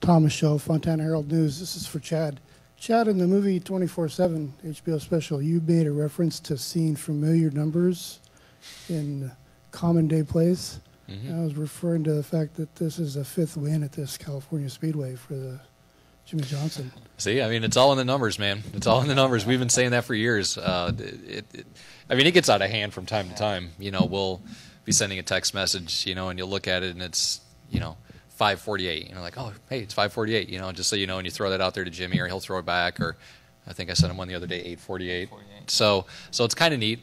Thomas Show, Fontana Herald News. This is for Chad. Chad, in the movie 24/7 HBO special, you made a reference to seeing familiar numbers in common day plays. I was referring to the fact that this is a 5th win at this California Speedway for the Jimmie Johnson. See, I mean, it's all in the numbers, man. It's all in the numbers. We've been saying that for years. I mean, it gets out of hand from time to time. You know, we'll be sending a text message, you know, and you'll look at it and it's, you know, 5:48. You know, like, oh, hey, it's 5:48. You know, just so you know, and you throw that out there to Jimmy, or he'll throw it back. Or I think I sent him one the other day, 8:48. So it's kind of neat.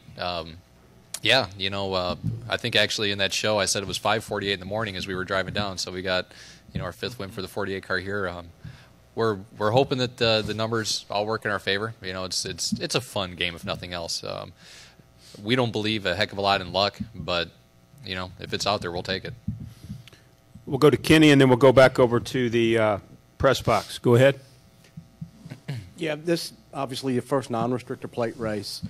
Yeah, you know, I think actually in that show I said it was 5:48 in the morning as we were driving down. So we got, you know, our 5th win for the 48 car here. We're hoping that the numbers all work in our favor. You know, it's a fun game if nothing else. We don't believe a heck of a lot in luck, but you know, if it's out there, we'll take it. We'll go to Kenny and then we'll go back over to the press box. Go ahead. Yeah, this obviously the first non-restrictor plate race.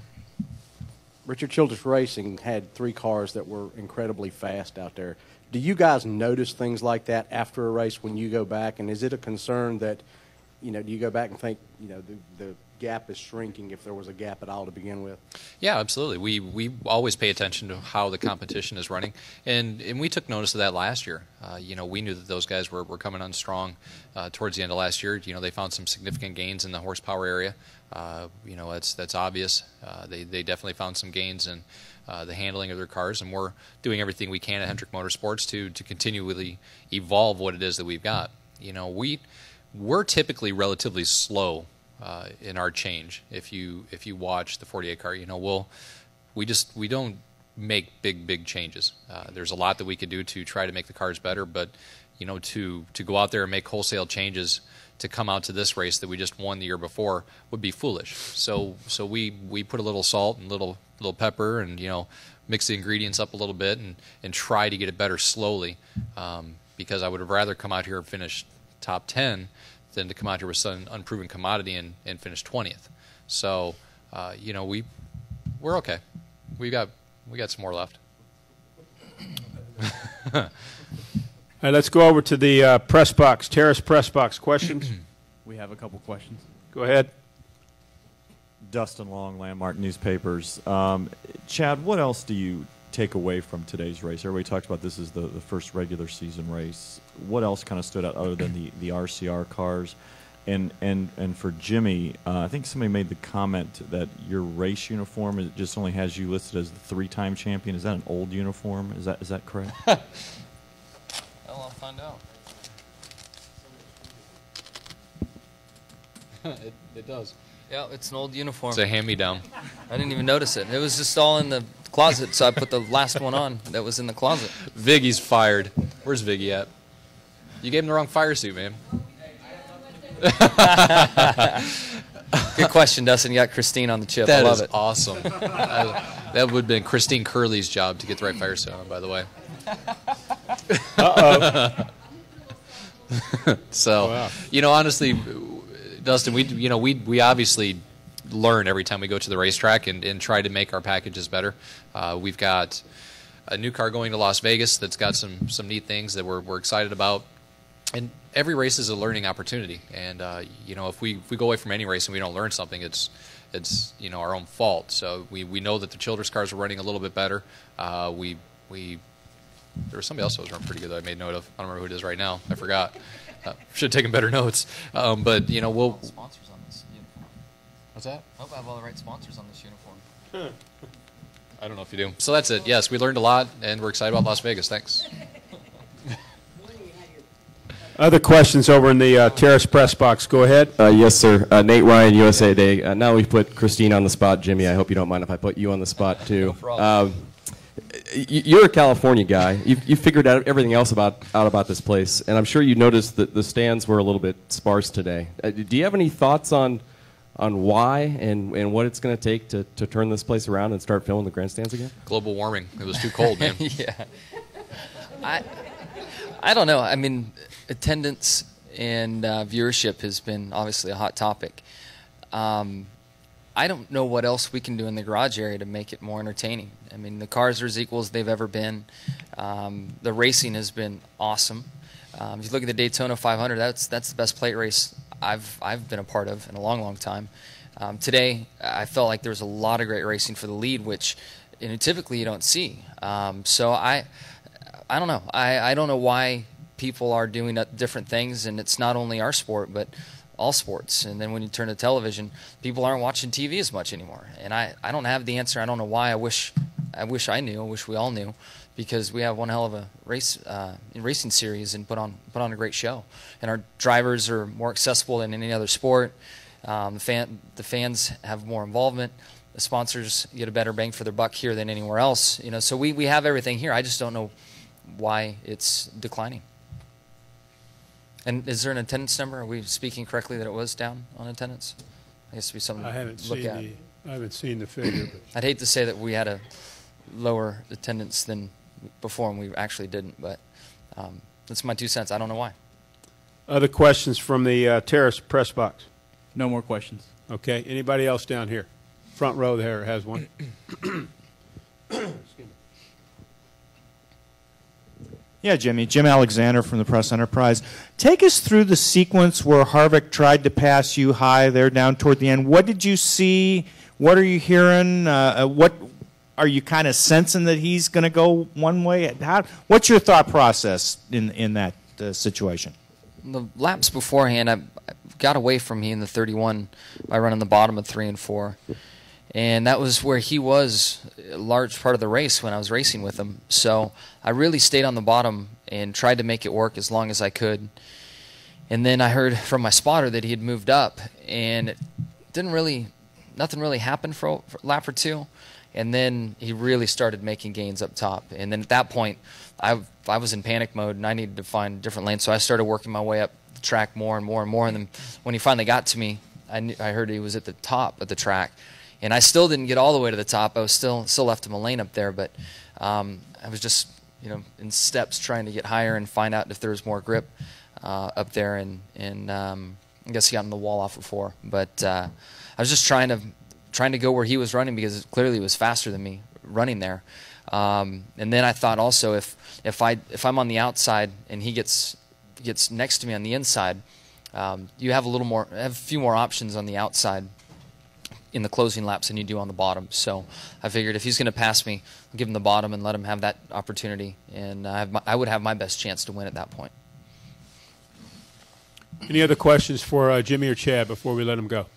Richard Childress Racing had 3 cars that were incredibly fast out there. Do you guys notice things like that after a race when you go back? And is it a concern that, you know, do you go back and think, you know, the gap is shrinking if there was a gap at all to begin with? Yeah, absolutely. We always pay attention to how the competition is running, and we took notice of that last year. You know, we knew that those guys were coming on strong towards the end of last year. You know, they found some significant gains in the horsepower area. You know, that's obvious. They definitely found some gains in the handling of their cars, and we're doing everything we can at Hendrick Motorsports to continually evolve what it is that we've got. You know, we're typically relatively slow in our change. If you watch the 48 car, you know, we don't make big changes. There's a lot that we could do to try to make the cars better, but you know, to go out there and make wholesale changes to come out to this race that we just won the year before would be foolish. So we put a little salt and little pepper and, you know, mix the ingredients up a little bit and try to get it better slowly, because I would have rather come out here and finish top 10 than to come out here with some unproven commodity and finish 20th. So you know, we're okay. We got some more left. All right, let's go over to the press box, Terrace press box. Questions? We have a couple questions. Go ahead. Dustin Long, Landmark Newspapers. Chad, what else do you take away from today's race? Everybody talked about this is the first regular season race. What else kind of stood out other than the RCR cars? And for Jimmy, I think somebody made the comment that your race uniform just only has you listed as the 3-time champion. Is that an old uniform? Is that correct? I'll find out. It does. Yeah, it's an old uniform. It's a hand-me-down. I didn't even notice it. It was just all in the closet, so I put the last one on that was in the closet. Viggy's fired. Where's Viggy at? You gave him the wrong fire suit, man. Good question, Dustin. You got Christine on the chip. That I love is it. awesome. That would have been Christine Curley's job to get the right fire suit on, by the way. Uh-oh. So, wow. You know, honestly, Dustin, we obviously learn every time we go to the racetrack and try to make our packages better. We've got a new car going to Las Vegas that's got some neat things that we're excited about. And every race is a learning opportunity. And you know, if we go away from any race and we don't learn something, it's you know, our own fault. So we know that the Childress cars are running a little bit better. There was somebody else that was running pretty good that I made note of. I don't remember who it is right now. I forgot. Should have taken better notes. But you know, we'll. Sponsors on this uniform. What's that? I hope I have all the right sponsors on this uniform. I don't know if you do. So that's it. Yes, we learned a lot, and we're excited about Las Vegas. Thanks. Other questions over in the Terrace press box. Go ahead. Yes, sir. Nate Ryan, USA Today. Now we've put Christine on the spot. Jimmy, I hope you don't mind if I put you on the spot, too. No problem. You're a California guy. You figured out everything else out about this place, and I'm sure you noticed that the stands were a little bit sparse today. Do you have any thoughts on why and what it's going to take to turn this place around and start filling the grandstands again? Global warming. It was too cold, man. Yeah. I don't know. I mean, attendance and viewership has been obviously a hot topic. I don't know what else we can do in the garage area to make it more entertaining. I mean, the cars are as equal as they've ever been. The racing has been awesome. If you look at the Daytona 500, that's the best plate race I've been a part of in a long, long time. Today, I felt like there was a lot of great racing for the lead, which typically you don't see. So I don't know. I don't know why people are doing different things, and it's not only our sport, but all sports. And then when you turn to television, people aren't watching TV as much anymore. And I don't have the answer. I don't know why. I wish I knew. I wish we all knew, because we have one hell of a racing series and put on a great show. And our drivers are more accessible than any other sport. The fans have more involvement. The sponsors get a better bang for their buck here than anywhere else. So we have everything here. I just don't know why it's declining. And is there an attendance number? Are we speaking correctly that it was down on attendance? I guess it'd be something to look at. I haven't seen the figure. But I'd hate to say that we had a lower attendance than before, and we actually didn't. But that's my 2 cents. I don't know why. other questions from the terrace press box? No more questions. Okay. Anybody else down here? Front row there has one. Yeah, Jimmy. Jim Alexander from the Press Enterprise. Take us through the sequence where Harvick tried to pass you high there down toward the end. What did you see? What are you hearing? What are you kind of sensing that he's going to go one way? What's your thought process in that situation? The laps beforehand, I got away from me in the 31 by running the bottom of 3 and 4. And that was where he was a large part of the race when I was racing with him. So I really stayed on the bottom and tried to make it work as long as I could. And then I heard from my spotter that he had moved up, and it nothing really happened for a lap or two. And then he really started making gains up top. And then at that point, I was in panic mode, and I needed to find a different lane. So I started working my way up the track more and more and more. And then when he finally got to me, I heard he was at the top of the track. And I still didn't get all the way to the top. I was still left him a lane up there, but I was just in steps trying to get higher and find out if there was more grip up there. And I guess he got in the wall off of 4. But I was just trying to go where he was running, because clearly he was faster than me running there. And then I thought also if I'm on the outside and he gets next to me on the inside, you have a few more options on the outside in the closing laps than you do on the bottom. So I figured if he's going to pass me, I'll give him the bottom and let him have that opportunity, and I would have my best chance to win at that point. Any other questions for Jimmy or Chad before we let him go?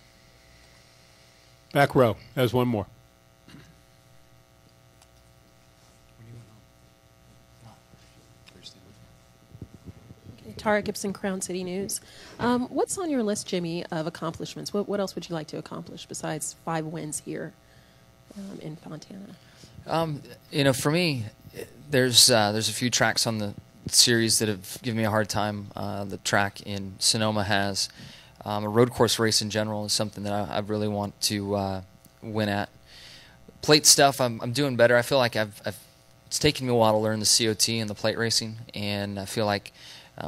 Back row has one more. Tara Gibson, Crown City News. What's on your list, Jimmy, of accomplishments? What else would you like to accomplish besides 5 wins here in Fontana? For me, there's a few tracks on the series that have given me a hard time. The track in Sonoma has. A road course race in general is something that I really want to win at. Plate stuff, I'm doing better. I feel like it's taken me a while to learn the COT and the plate racing, and I feel like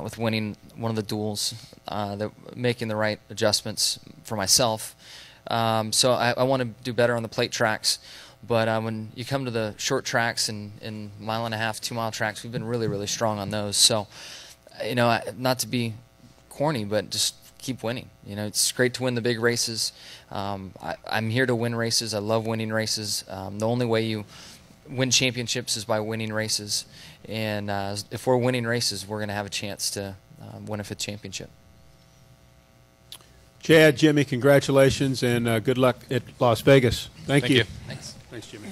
with winning one of the duels, making the right adjustments for myself. So I want to do better on the plate tracks. But when you come to the short tracks and 1.5 mile, 2 mile tracks, we've been really, really strong on those. So, not to be corny, but just keep winning. It's great to win the big races. I'm here to win races. I love winning races. The only way you win championships is by winning races. And if we're winning races, we're going to have a chance to win a 5th championship. Chad, Jimmy, congratulations, and good luck at Las Vegas. Thank you. Thanks. Thanks, Jimmy.